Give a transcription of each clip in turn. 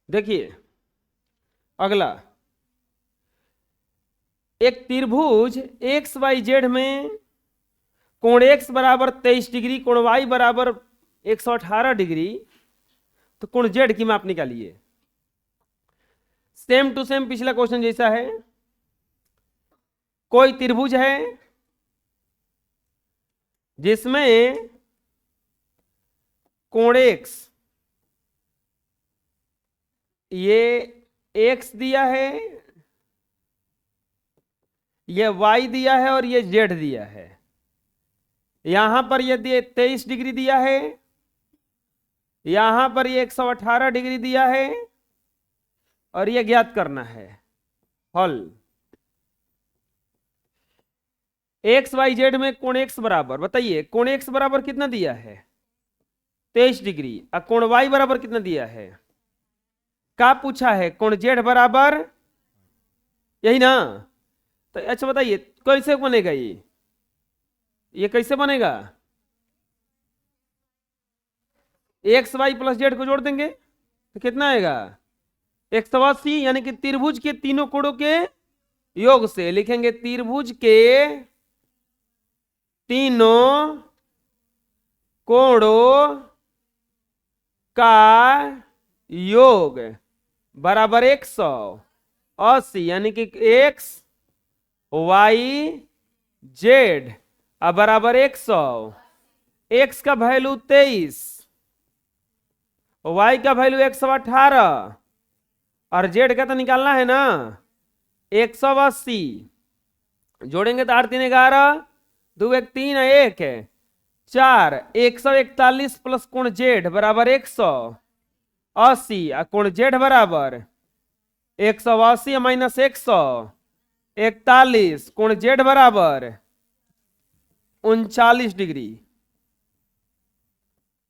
देखिए अगला, एक त्रिभुज एक्स वाई जेड में कोण x बराबर 23 डिग्री, कोण y बराबर 118 डिग्री, तो कोण z की माप निकालिए। सेम टू सेम पिछला क्वेश्चन जैसा है। कोई त्रिभुज है जिसमें कोण x, ये x दिया है, ये y दिया है और ये z दिया है। यहां पर ये 23 डिग्री दिया है, यहां पर ये 118 डिग्री दिया है और ये ज्ञात करना है। हल एक्स वाई जेड में कोण x बराबर, बताइए कोण x बराबर कितना दिया है 23 डिग्री, और कोण y बराबर कितना दिया है, क्या पूछा है, कोण z बराबर, यही ना। तो अच्छा बताइए कैसे बनेगा ये कैसे बनेगा, एक्स वाई प्लस जेड को जोड़ देंगे तो कितना आएगा 180, यानी कि त्रिभुज के तीनों कोणों के योग से लिखेंगे त्रिभुज के तीनों कोणों का योग बराबर 180, यानी कि एक्स वाई जेड बराबर 100। एक्स का वैल्यू 23, वाई का वैल्यू 118 और जेड का तो निकालना है ना 180। जोड़ेंगे तो 8 3 11, 2 1 3 1 है 4, 141 प्लस कोण जेड बराबर 180, कोण जेड बराबर 180 माइनस 141, कोण जेड बराबर 39 डिग्री।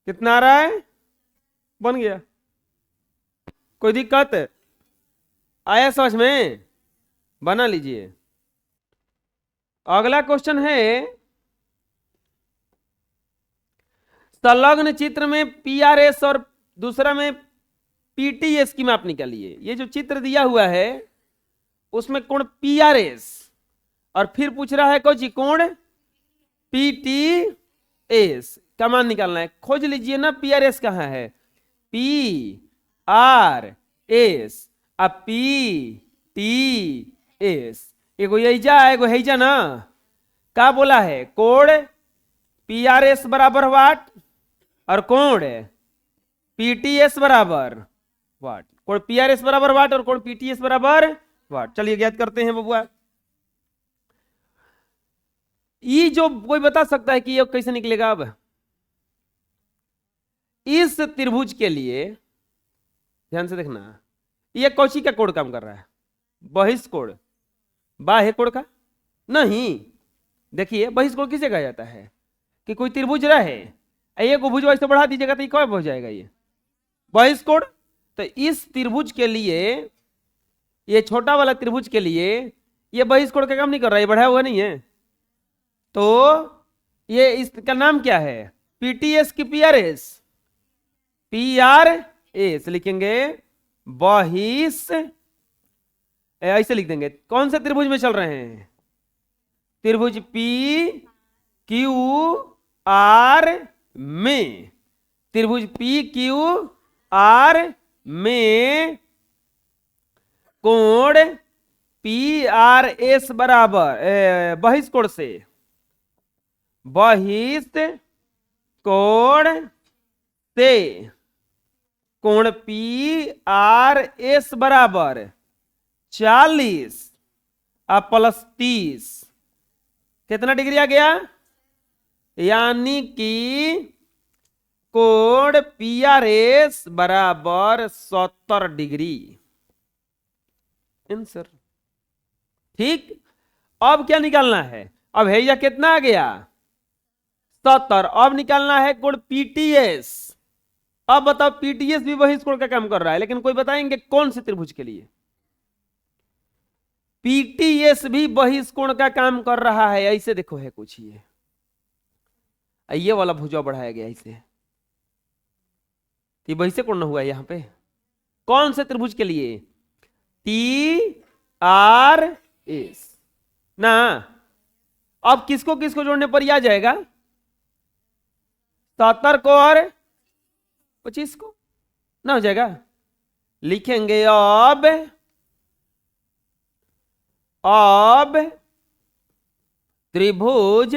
कितना आ रहा है, बन गया, कोई दिक्कत आया समझ में, बना लीजिए। अगला क्वेश्चन है, संलग्न चित्र में पीआरएस और दूसरा में पीटीएस की माप निकालिए। ये जो चित्र दिया हुआ है उसमें कोण पीआरएस और फिर पूछ रहा है कोई कोण पीटीएस का मान निकालना है। खोज लीजिए ना पीआरएस कहाँ है, पी आर एस अब पी टी एस, एगो यहीजा एगो हैजा ना। क्या बोला है, कोण पीआरएस बराबर वाट और कोण पीटीएस बराबर वाट, कोण पीआरएस बराबर वाट और कोण पीटीएस बराबर वाट। चलिए ज्ञात करते हैं बबुआ। ये जो कोई बता सकता है कि ये कैसे निकलेगा, अब इस त्रिभुज के लिए ध्यान से देखना, ये कौची का कोण काम कर रहा है, बहिष्कोण, बाह्य कोण का नहीं। देखिए बहिष्कोण किसे कहा जाता है, कि कोई त्रिभुज रहे, एक भुज वैसे बढ़ा दीजिएगा तो ये कब हो जाएगा, ये बहिष्कोण। तो इस त्रिभुज के लिए, ये छोटा वाला त्रिभुज के लिए ये बहिष्कोण का काम नहीं कर रहा है, ये बढ़ा हुआ नहीं है। तो ये इसका नाम क्या है, पीटीएस की पीआरएस, पीआरएस लिखेंगे बहिष, ऐसे लिख देंगे। कौन से त्रिभुज में चल रहे हैं, त्रिभुज पी क्यू आर में, त्रिभुज पी क्यू आर में कोण पी आर एस बराबर बहिष्कोण से, बहिष्कोण से कोण पी आर एस बराबर 40 प्लस 30, कितना डिग्री आ गया, यानी कि कोण पी आर एस बराबर 70 डिग्री आंसर। ठीक, अब क्या निकालना है, अब हैया कितना आ गया 70, अब निकालना है कोण पीटीएस। अब बताओ पीटीएस भी बहिष्कोण का काम कर रहा है, लेकिन कोई बताएंगे कौन से त्रिभुज के लिए, पीटीएस भी बहिष्कोण का काम कर रहा है। ऐसे देखो है कुछ, ये वाला भुजा बढ़ाया गया ऐसे, ये बहिष्कोण न हुआ यहां पे, कौन से त्रिभुज के लिए? टी आर एस ना। अब किसको किसको जोड़ने पर यह आ जाएगा? 77 को और 25 को ना हो जाएगा। लिखेंगे अब त्रिभुज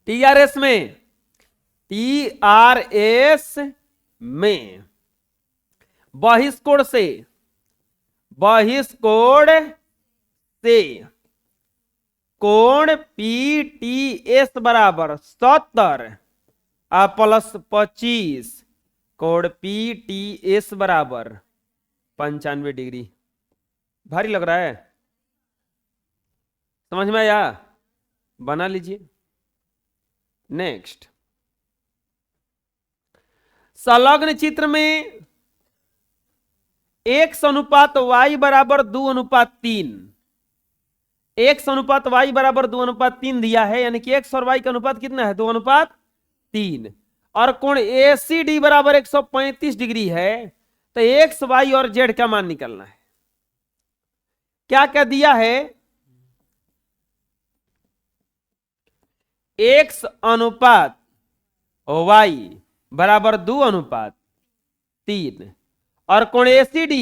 टीआरएस में बहिष्कोण से कोण पीटीएस बराबर 70 प्लस 25, कोण पीटीएस बराबर 95 डिग्री। भारी लग रहा है? समझ में आया? बना लीजिए। नेक्स्ट, संलग्न चित्र में x अनुपात y बराबर 2:3, x अनुपात y बराबर 2:3 दिया है, यानी कि x और y का अनुपात कितना है? 2:3। और कोण ACD बराबर 135 डिग्री है। तो x, y और z का मान निकालना है। क्या क्या दिया है? x अनुपात y बराबर 2:3 और कोण ACD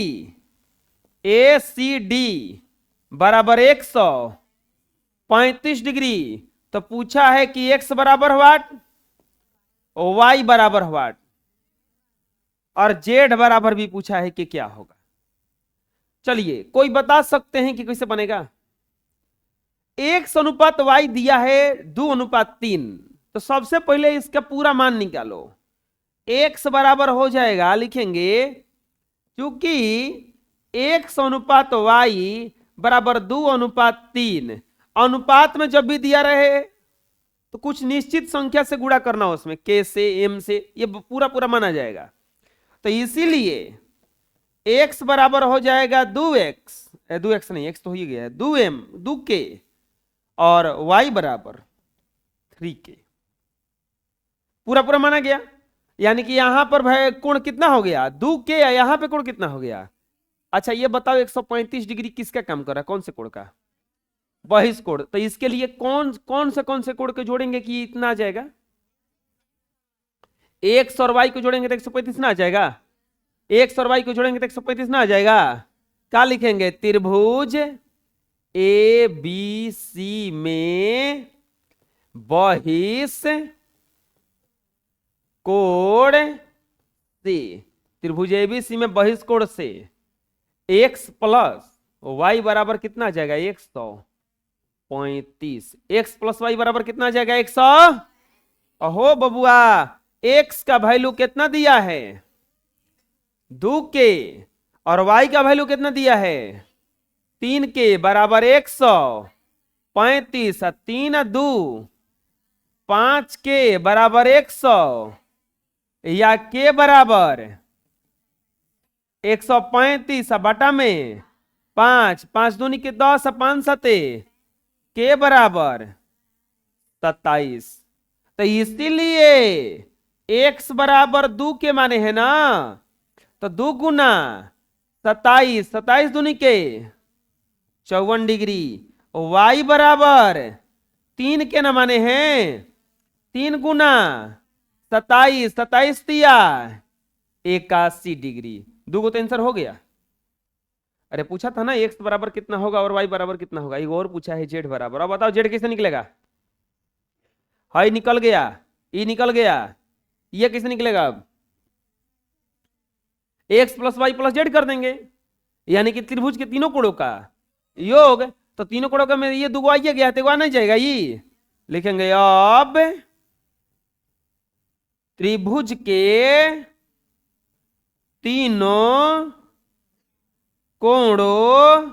बराबर 135 डिग्री। तो पूछा है कि x बराबर व्हाट, y बराबर व्हाट, और z बराबर भी पूछा है कि क्या होगा। चलिए, कोई बता सकते हैं कि कैसे बनेगा? x अनुपात y दिया है 2:3, तो सबसे पहले इसका पूरा मान निकालो। x बराबर हो जाएगा, लिखेंगे क्योंकि x अनुपात y बराबर 2:3, अनुपात में जब भी दिया रहे तो कुछ निश्चित संख्या से गुणा करना हो, उसमें k से m से, ये पूरा पूरा माना जाएगा। तो इसीलिए x बराबर हो जाएगा 2x नहीं, x तो हो ही गया है, 2k, और y बराबर 3k। पूरा पूरा माना गया। यानी कि यहां पर भाई कोण कितना हो गया? 2k। यहां पे कोण कितना हो गया? अच्छा ये बताओ, 135 डिग्री किसका काम कर रहा है? कौन से कोण का? बहिष्कोण। तो इसके लिए कौन से कोण के जोड़ेंगे कि इतना आ जाएगा? x और y को जोड़ेंगे तो 135 ना आ जाएगा? x और y को जोड़ेंगे तो 135 ना आ जाएगा? क्या लिखेंगे? त्रिभुज ABC में बहिष्कोण से, त्रिभुज ABC में बहिष्कोण से x प्लस y बराबर कितना आ जाएगा? 135। x प्लस y बराबर कितना आ जाएगा? 100। अहो बबुआ, x का वैल्यू कितना दिया है? 2k, और y का वैल्यू कितना दिया है? 3k बराबर 135, 3 2 5k बराबर 100, या k बराबर 135 बटा में 5, 5 दूनी के 10, 5 सते, k बराबर 27। तो इसीलिए x बराबर 2 के माने है ना, तो 2 गुना 27, 27 दूनी के 54 डिग्री, y बराबर 3 के न माने हैं 3 गुना 27, 27 दिया 81 डिग्री। 2 को तो आंसर हो गया। अरे पूछा था ना x बराबर कितना होगा और y बराबर कितना होगा। एक और पूछा है z बराबर। अब बताओ z कैसे निकलेगा? हाई निकल गया, ई निकल गया, ये कैसे निकलेगा? अब x plus y plus z कर देंगे, यानी कि त्रिभुज के तीनों कोणों का योग। तो तीनों कोणों का में ये 2 आइए गया, तो नहीं जाएगा। ये लिखेंगे अब त्रिभुज के तीनों कोणों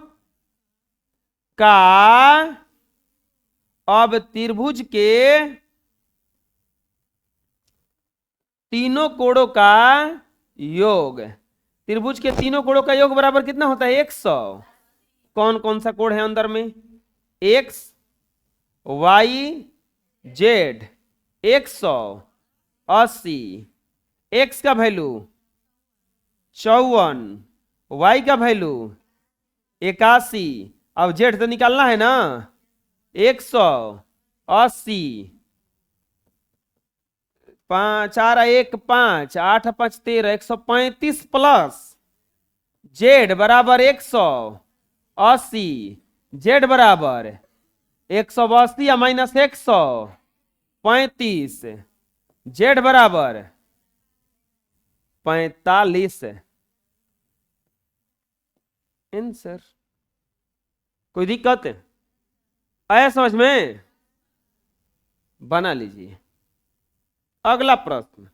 का, अब त्रिभुज के तीनों कोणों का योग, त्रिभुज के तीनों कोणों का योग बराबर कितना होता है? 100। कौन कौन सा कोण है अंदर में? x y z 180, एक्स का वैल्यू 54, वाई का वैल्यू 81। अब जेड तो निकालना है ना, 180। 4 1 5 8 5 13, 135 प्लस जेड बराबर 180। जेड बराबर 180 या माइनस 135। जेड बराबर 45। आंसर। कोई दिक्कत आया समझ में? बना लीजिए। अगला प्रश्न,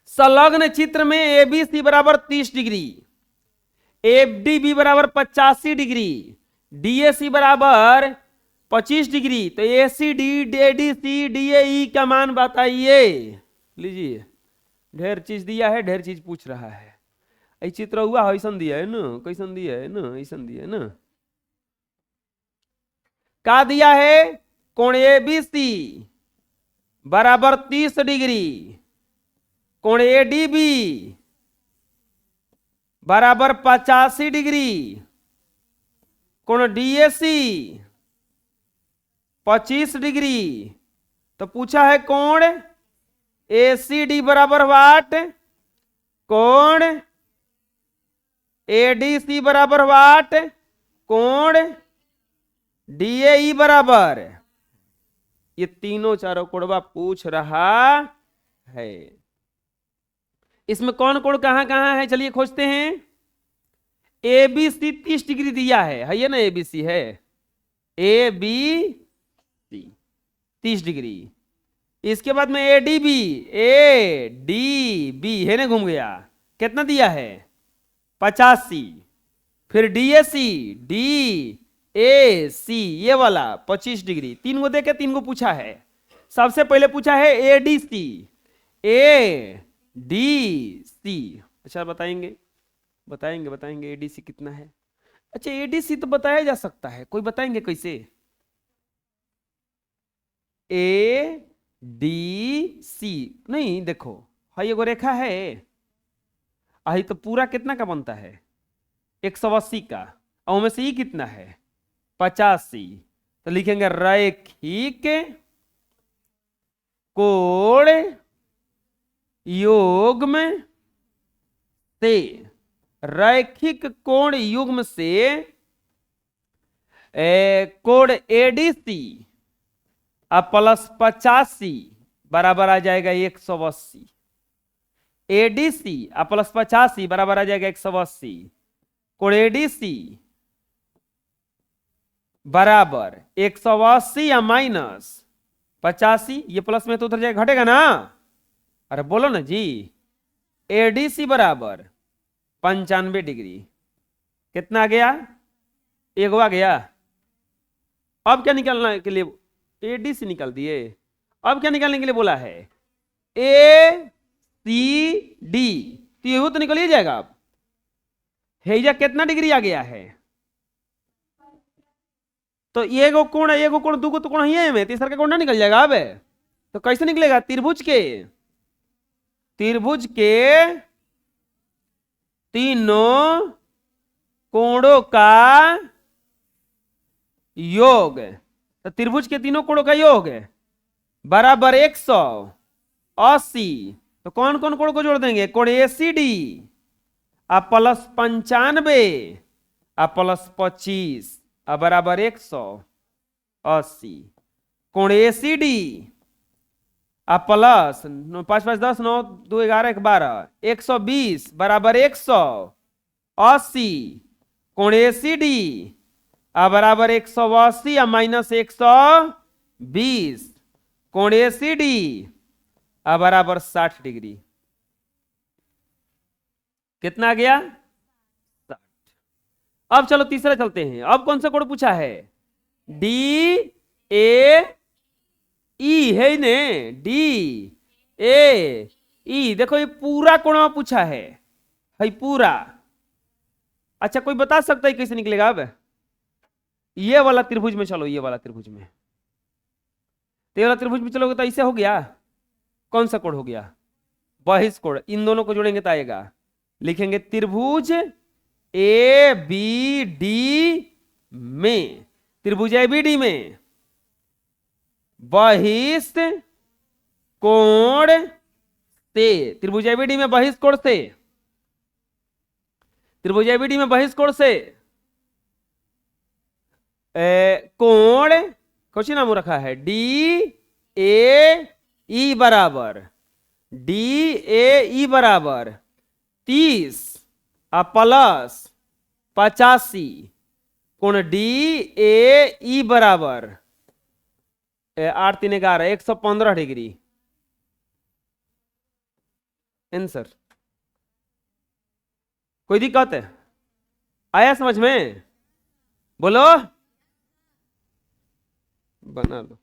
संलग्न चित्र में एबीसी बराबर 30 डिग्री, एफडीबी बराबर 85 डिग्री, डीएसी बराबर 25 डिग्री, तो एसीडी एडीसी डीएई का मान बताइए। लीजिए, ढेर चीज दिया है, ढेर चीज पूछ रहा है। ऐ चित्र हुआ ऐसा दिया है ना, कैसन दिया है ना, ऐसा दिया है ना। का दिया है? कोण एबीसी बराबर 30 डिग्री, कोण एडीबी बराबर 85 डिग्री, कोण डीएसी 25 डिग्री। तो पूछा है कोण एसीडी बराबर वाट, कोण एडीसी बराबर वाट, कोण डीएई बराबर। ये तीनों चारों कोणवा पूछ रहा है। इसमें कौन कोण कहां कहां है, चलिए खोजते हैं। ए बी सी 30 डिग्री दिया है ये ना, ए बी सी है, ए बी सी 30 डिग्री। इसके बाद में ए डी बी है ना, घूम गया। कितना दिया है? 85। फिर डीएसी डी ए सी ये वाला 25 डिग्री। तीन को देखे, तीन को पूछा है। सबसे पहले पूछा है एडीसी, ए डी सी। अच्छा बताएंगे, बताएंगे बताएंगे एडीसी कितना है। अच्छा एडीसी तो बताया जा सकता है, कोई बताएंगे कैसे? ए डी सी नहीं, देखो हाँ ये रेखा है, आई तो पूरा कितना का बनता है? 180 का, और में से ही कितना है? 85। तो लिखेंगे रैखिक कोण युग्म से, रैखिक कोण युग्म से कोण एडीसी प्लस 85 बराबर आ जाएगा 180। एडीसी प्लस 85 बराबर आ जाएगा 180। कोण एडीसी बराबर 180 या माइनस 85, ये प्लस में तो उधर जाएगा, घटेगा ना। अरे बोलो ना जी। एडीसी बराबर 95 डिग्री। कितना आ गया? एक आ गया। अब क्या निकालना के लिए? एडीसी निकाल दिए। अब क्या निकालने के लिए बोला है? ए सी डी, तो ये तो निकल ही जाएगा। अब हेजा कितना डिग्री आ गया है? तो ये गो कोण है, ये गो कोण, दो गो तो कोण है में, तीसरा का कोण ना निकल जाएगा। अब तो कैसे निकलेगा? त्रिभुज के तीनों कोणों का योग, तो त्रिभुज के तीनों कोणों का योग बराबर 180। तो कौन कौन कोण को जोड़ देंगे? कोण एसीडी प्लस 95 प्लस 25 बराबर 180। कोण एसीडी प्लस 5 5 10 9 2 11 12 120 बराबर 180। कोण एसीडी बराबर 180 या माइनस 120। कोण एसीडी बराबर 60 डिग्री। कितना आ गया? 60। अब चलो तीसरा चलते हैं। अब कौन सा कोण पूछा है? डी ए ई है ने, डी ए ई। देखो ये पूरा कोण पूछा है पूरा। अच्छा कोई बता सकता है कैसे निकलेगा? अब ये वाला त्रिभुज में चलो, ये वाला त्रिभुज में, तो ये वाला त्रिभुज में चलोगे तो ऐसे हो गया। कौन सा कोण हो गया? बहिष्कोण। इन दोनों को जोड़ेंगे तो आएगा, लिखेंगे त्रिभुज ए बी डी में, त्रिभुज ए बी डी में बहिष्ठ कोण से, त्रिभुज ए बी डी में बहिष्ठ कोण से, त्रिभुज ए बी डी में बहिष्ठ कोण से कोण क्वेश्चन नाम रखा है डी ए ई बराबर, डी ए ई बराबर 30 प्लस 85, कोण डी ए ई बराबर 8 3 11 115 डिग्री। आंसर। कोई दिक्कत है? आया समझ में? बोलो, बना लो।